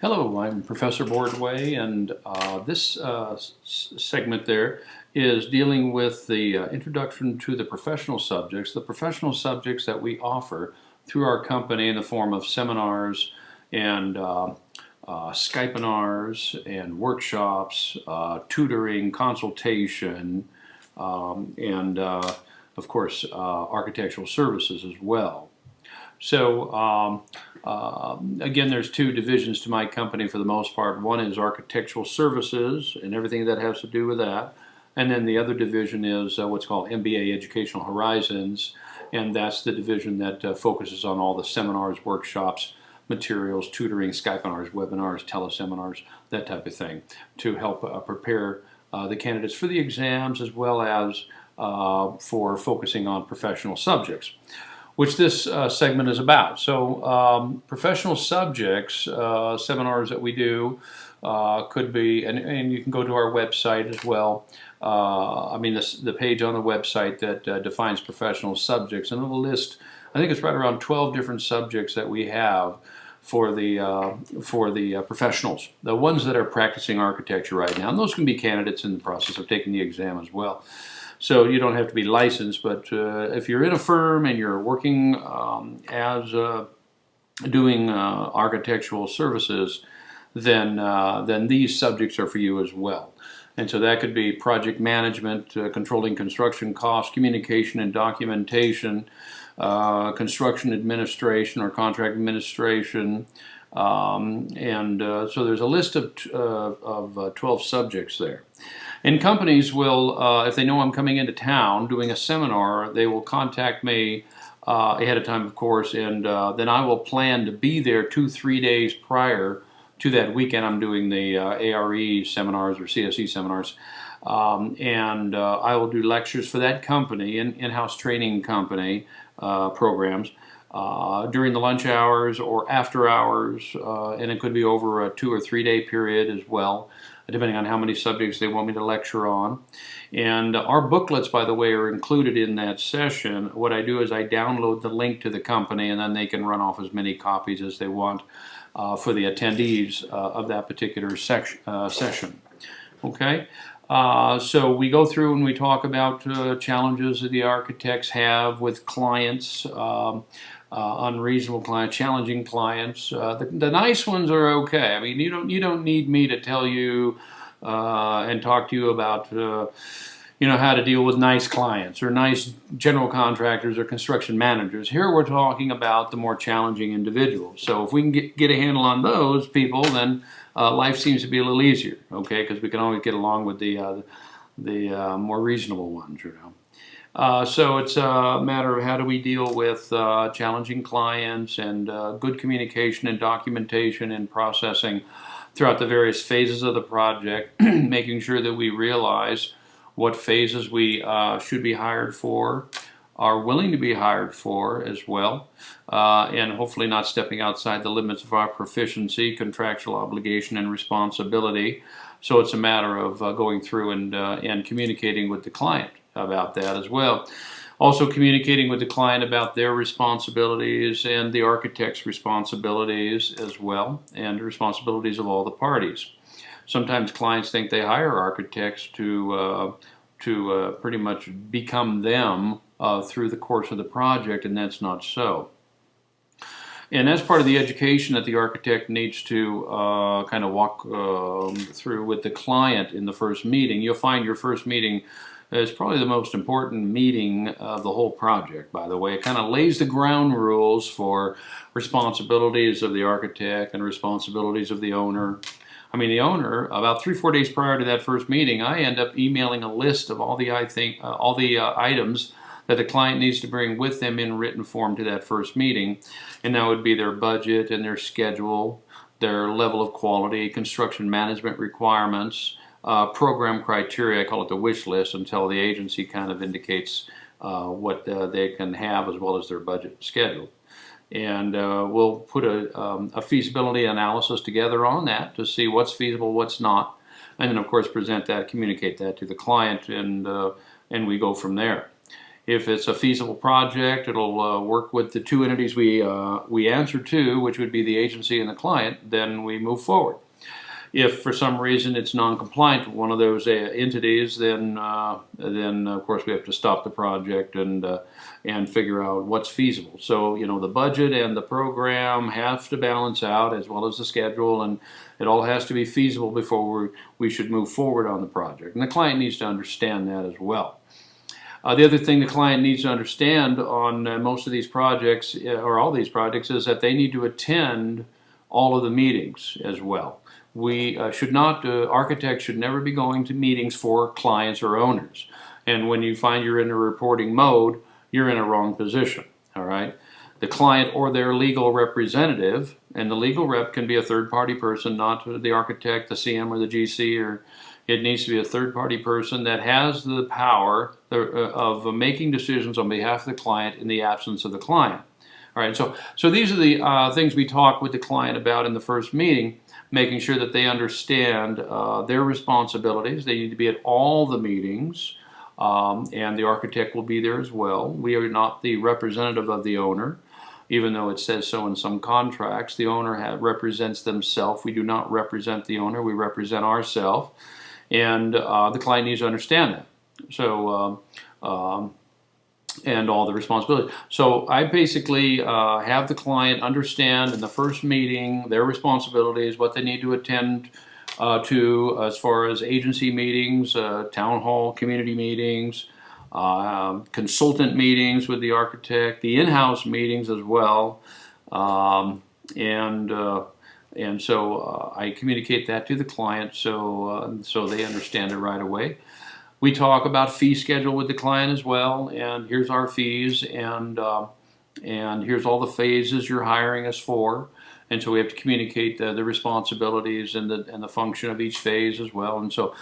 Hello, I'm Professor Boardway, and this segment there is dealing with the introduction to the professional subjects that we offer through our company in the form of seminars and Skypinars and workshops, tutoring, consultation, and of course architectural services as well. So again, there's two divisions to my company for the most part. One is architectural services and everything that has to do with that. And then the other division is what's called MBA Educational Horizons. And that's the division that focuses on all the seminars, workshops, materials, tutoring, Skypinars, webinars, teleseminars, that type of thing to help prepare the candidates for the exams as well as for focusing on professional subjects, which this segment is about. So professional subjects, seminars that we do could be, and you can go to our website as well. The page on the website that defines professional subjects, and it'll list, I think it's right around 12 different subjects that we have for the professionals, the ones that are practicing architecture right now. And those can be candidates in the process of taking the exam as well. So you don't have to be licensed, but if you're in a firm and you're working as doing architectural services, then these subjects are for you as well. And so that could be project management, controlling construction costs, communication and documentation, construction administration or contract administration, so there's a list of 12 subjects there. And companies will, if they know I'm coming into town doing a seminar, they will contact me ahead of time, of course, and then I will plan to be there 2-3 days prior to that weekend. I'm doing the ARE seminars or CSE seminars, and I will do lectures for that company, in-house training company programs, during the lunch hours or after hours, and it could be over a 2 or 3 day period as well, depending on how many subjects they want me to lecture on. And our booklets, by the way, are included in that session. What I do is I download the link to the company, and then they can run off as many copies as they want for the attendees of that particular session. Okay? So we go through and we talk about challenges that the architects have with clients, unreasonable clients, challenging clients. The nice ones are okay. I mean, you don't need me to tell you and talk to you about how to deal with nice clients or nice general contractors or construction managers. Here we're talking about the more challenging individuals. So if we can get a handle on those people, then life seems to be a little easier, okay? Because we can always get along with the more reasonable ones, So it's a matter of how do we deal with challenging clients and good communication and documentation and processing throughout the various phases of the project, making sure that we realize what phases we should be hired for, are willing to be hired for as well, and hopefully not stepping outside the limits of our proficiency, contractual obligation, and responsibility. So it's a matter of going through and communicating with the client about that as well. Also communicating with the client about their responsibilities and the architect's responsibilities as well, and the responsibilities of all the parties. Sometimes clients think they hire architects to pretty much become them through the course of the project, and that's not so. And that's part of the education that the architect needs to kind of walk through with the client in the first meeting. You'll find your first meeting is probably the most important meeting of the whole project, by the way. It kind of lays the ground rules for responsibilities of the architect and responsibilities of the owner. I mean, the owner, about 3-4 days prior to that first meeting, I end up emailing a list of all the items that the client needs to bring with them in written form to that first meeting. And that would be their budget and their schedule, their level of quality, construction management requirements, program criteria. I call it the wish list until the agency kind of indicates what they can have as well as their budget and schedule. And we'll put a feasibility analysis together on that to see what's feasible, what's not, and then of course present that, communicate that to the client, and we go from there. If it's a feasible project, it'll work with the two entities we answer to, which would be the agency and the client. Then we move forward. If for some reason it's non-compliant with one of those entities, then of course we have to stop the project and figure out what's feasible. So the budget and the program have to balance out, as well as the schedule, and it all has to be feasible before we should move forward on the project. And the client needs to understand that as well. The other thing the client needs to understand on most of these projects, or all these projects, is that they need to attend all of the meetings as well. We should not, architects should never be going to meetings for clients or owners. And when you find you're in a reporting mode, you're in a wrong position, all right? The client or their legal representative, and the legal rep can be a third-party person, not the architect, the CM, or the GC, or it needs to be a third-party person that has the power of making decisions on behalf of the client in the absence of the client. All right, so these are the things we talk with the client about in the first meeting, making sure that they understand their responsibilities. They need to be at all the meetings, and the architect will be there as well. We are not the representative of the owner, even though it says so in some contracts. The owner represents themselves. We do not represent the owner. We represent ourselves, and the client needs to understand that. So, and all the responsibility. So I basically have the client understand in the first meeting their responsibilities, what they need to attend to as far as agency meetings, town hall, community meetings, consultant meetings with the architect, the in-house meetings as well, and so I communicate that to the client so they understand it right away. We talk about fee schedule with the client as well, and here's our fees, and here's all the phases you're hiring us for, and so we have to communicate the responsibilities and the function of each phase as well. And so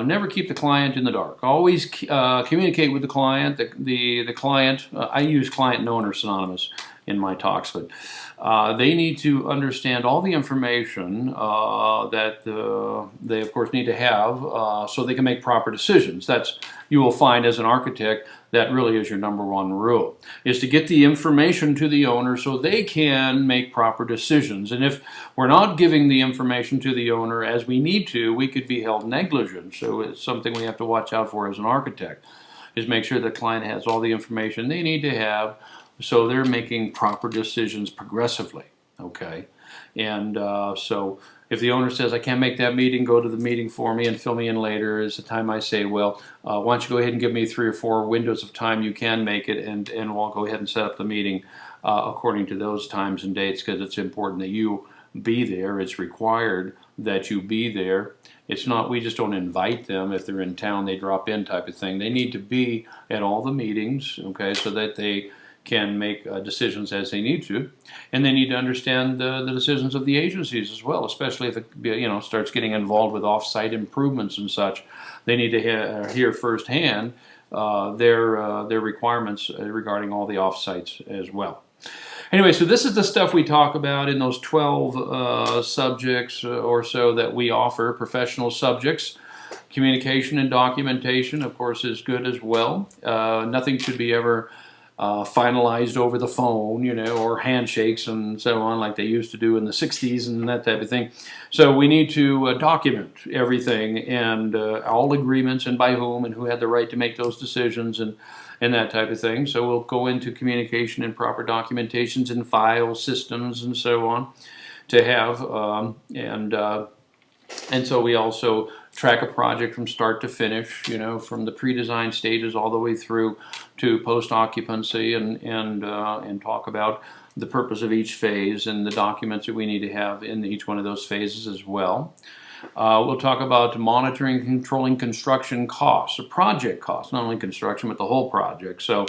never keep the client in the dark. Always communicate with the client. The client, I use client and owner synonymous in my talks, but they need to understand all the information that they of course need to have so they can make proper decisions. You will find as an architect that really is your number one rule, is to get the information to the owner so they can make proper decisions. And if we're not giving the information to the owner as we need to, we could be held negligent. So it's something we have to watch out for as an architect, is make sure the client has all the information they need to have so they're making proper decisions progressively, okay? And so if the owner says, I can't make that meeting, go to the meeting for me and fill me in later, is the time I say, well, why don't you go ahead and give me 3 or 4 windows of time you can make it, and we'll go ahead and set up the meeting according to those times and dates, because it's important that you be there. It's required that you be there. It's not, we just don't invite them. If they're in town, they drop in type of thing. They need to be at all the meetings, okay, so that they can make decisions as they need to, and they need to understand the decisions of the agencies as well, especially if it starts getting involved with off-site improvements and such. They need to hear firsthand their requirements regarding all the off-sites as well. Anyway, so this is the stuff we talk about in those 12 subjects or so that we offer, professional subjects. Communication and documentation, of course, is good as well. Nothing should be ever finalized over the phone, or handshakes and so on, like they used to do in the 60s and that type of thing. So we need to document everything, and all agreements, and by whom, and who had the right to make those decisions, and that type of thing. So we'll go into communication and proper documentations and file systems and so on to have, and so we also track a project from start to finish, from the pre-design stages all the way through to post-occupancy, and talk about the purpose of each phase and the documents that we need to have in each one of those phases as well. We'll talk about monitoring and controlling construction costs, or project costs, not only construction, but the whole project. So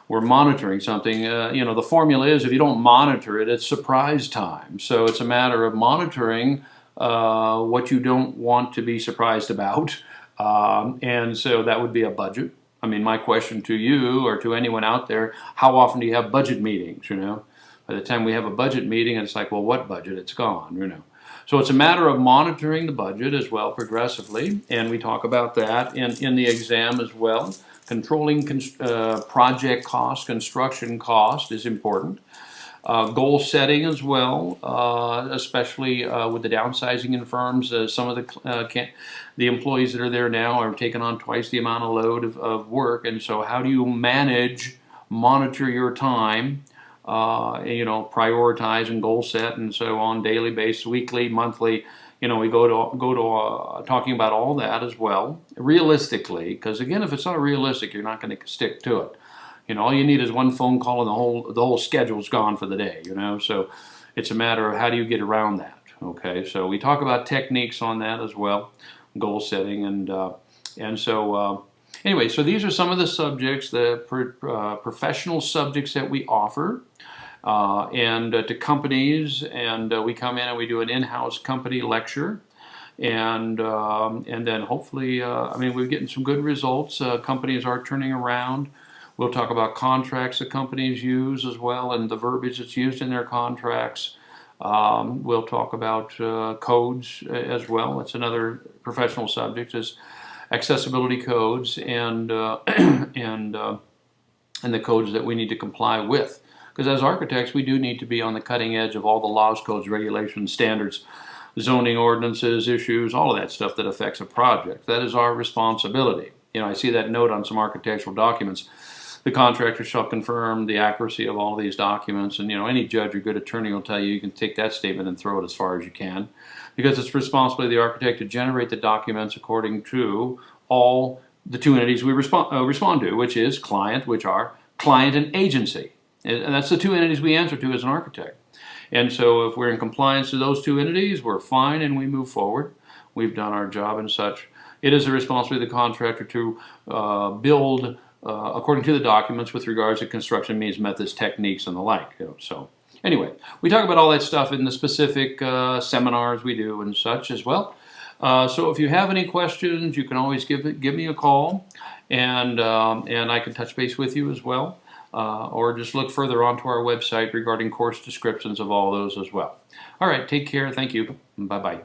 we're monitoring something. The formula is, if you don't monitor it, it's surprise time. So it's a matter of monitoring what you don't want to be surprised about, and so that would be a budget. I mean, my question to you or to anyone out there, how often do you have budget meetings, By the time we have a budget meeting, it's like, well, what budget? It's gone, So it's a matter of monitoring the budget as well progressively, and we talk about that in the exam as well. Controlling project cost, construction cost is important. Goal setting as well, especially with the downsizing in firms. Some of the employees that are there now are taking on twice the amount of load of work, and so how do you monitor your time, prioritize and goal set, and so on, daily basis, weekly, monthly. We go to talking about all that as well, realistically, because again, if it's not realistic, you're not going to stick to it. All you need is one phone call and the whole schedule's gone for the day, So it's a matter of how do you get around that, okay? So we talk about techniques on that as well, goal setting, and so anyway, so these are some of the subjects, the professional subjects that we offer, and to companies, and we come in and we do an in-house company lecture, and then hopefully, we're getting some good results. Companies are turning around. We'll talk about contracts that companies use as well, and the verbiage that's used in their contracts. We'll talk about codes as well. It's another professional subject, is accessibility codes and the codes that we need to comply with. Because as architects, we do need to be on the cutting edge of all the laws, codes, regulations, standards, zoning ordinances, issues, all of that stuff that affects a project. That is our responsibility. I see that note on some architectural documents. The contractor shall confirm the accuracy of all these documents, and any judge or good attorney will tell you you can take that statement and throw it as far as you can, because it's the responsibility of the architect to generate the documents according to all the two entities we respond to, which is client, which are client and agency, and that's the two entities we answer to as an architect. And so if we're in compliance to those two entities, we're fine and we move forward. We've done our job and such. It is the responsibility of the contractor to build according to the documents with regards to construction means, methods, techniques, and the like. So anyway, we talk about all that stuff in the specific seminars we do and such as well. So if you have any questions, you can always give me a call, and I can touch base with you as well, or just look further onto our website regarding course descriptions of all those as well. All right, take care. Thank you. Bye-bye.